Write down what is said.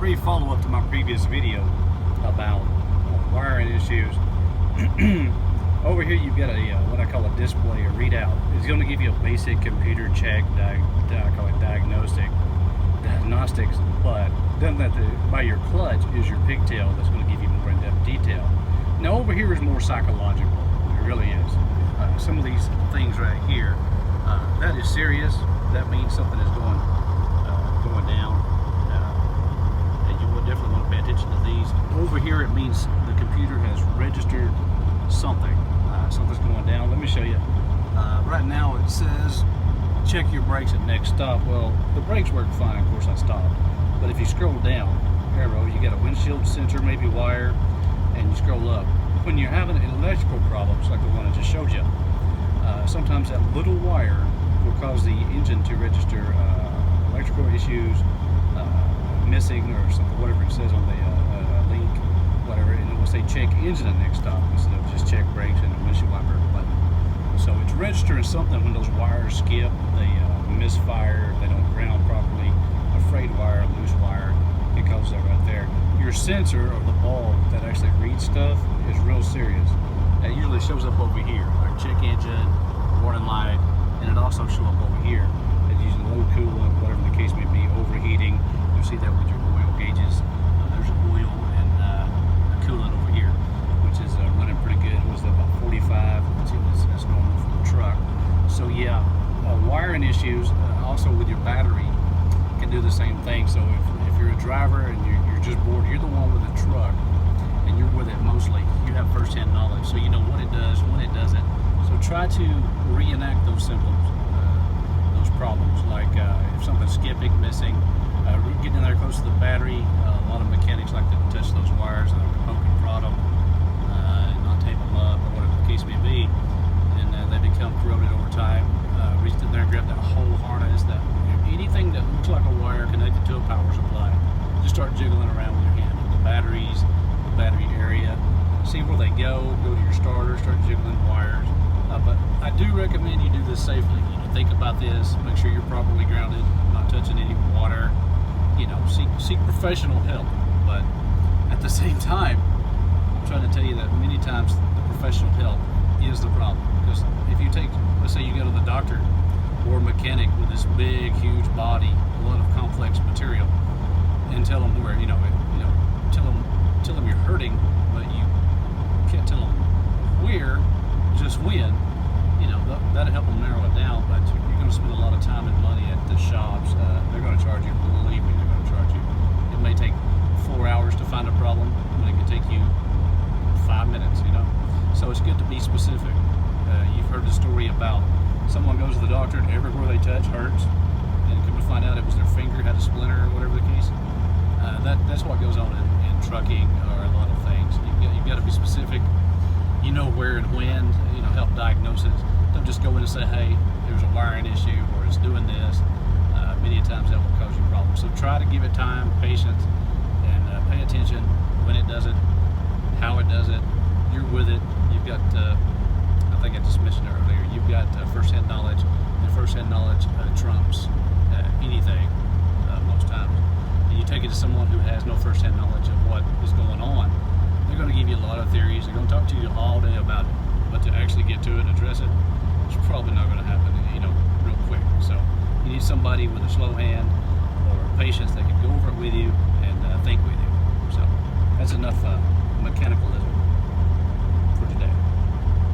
brief follow-up to my previous video about wiring issues. Over here you've got a what I call a display, a readout. It's going to give you a basic computer check, I call it diagnostics, but done that by your clutch is your pigtail that's going to give you more in-depth detail. Now over here is more psychological. It really is. Some of these things right here, that is serious. That means something is going down. And you would definitely want to pay attention to these. Over here it means the computer has registered something. Something's going down. Let me show you. Right now it says check your brakes at next stop. Well, the brakes work fine, of course I stopped. But if you scroll down, arrow, you got a windshield sensor, maybe wire, and you scroll up. When you're having electrical problems like the one I just showed you, sometimes that little wire will cause the engine to register electrical issues, missing or something, whatever it says on the link, whatever, and it will say check engine at next stop instead of just check brakes and a windshield wiper button. So it's registering something when those wires skip, they misfire, they don't ground properly, a frayed wire, a loose wire, it causes that right there. Your sensor or the bulb that actually reads stuff is real serious. It usually shows up over here, like check engine, warning light, and it also shows up over here. It's using low coolant, whatever the case may be, overheating. You'll see that with your oil gauges. There's oil and a coolant over here, which is running pretty good. It was about 45. Let's see, that's normal for the truck. So yeah, wiring issues also with your battery can do the same thing. So if you're a driver and you're just bored, you're the one with the truck and you're with it mostly, you have first-hand knowledge, so you know what it does, when it doesn't. So try to reenact those symptoms, those problems, like if something's skipping, missing, getting in there close to the battery. A lot of mechanics like to touch those wires and poke and prod them, and not tape them up, or whatever the case may be, and they become corroded over time. Reach in there and grab that whole harness, that anything that looks like a wire connected to a power supply, just start jiggling around with your hand. The batteries, the battery area, see where they go to your starter, start jiggling wires. But I do recommend you do this safely. You know, think about this, make sure you're properly grounded, not touching any water, you know, seek professional help. But at the same time, I'm trying to tell you that many times the professional help is the problem. Because if you take, let's say you go to the doctor or mechanic with this big, huge body, a lot of complex material, and tell them where, tell them you're hurting, but you can't tell them where, just when, that'll help them narrow it down. But you're going to spend a lot of time and money at the shops. They're going to charge you, believe me, they're going to charge you. It may take 4 hours to find a problem, but it can take you 5 minutes, So it's good to be specific. You've heard the story about someone goes to the doctor and everywhere they touch hurts, and come to find out it was their finger had a splinter or whatever the case. That's what goes on in trucking or a lot of things. You've got to be specific. You know where and when, help diagnose it. Don't just go in and say, hey, there's a wiring issue or it's doing this. Many times that will cause you problems. So try to give it time, patience, and pay attention when it does it, how it does it. You're with it. You've got, I think I just mentioned it earlier, you've got first-hand knowledge, and first-hand knowledge trumps anything most times. And you take it to someone who has no first-hand knowledge of what is going on, they're going to give you a lot of theories. They're going to talk to you all day about it, but to actually get to it and address it, it's probably not going to happen, real quick. So you need somebody with a slow hand or patience that can go over it with you and think with you. So that's enough mechanicalism.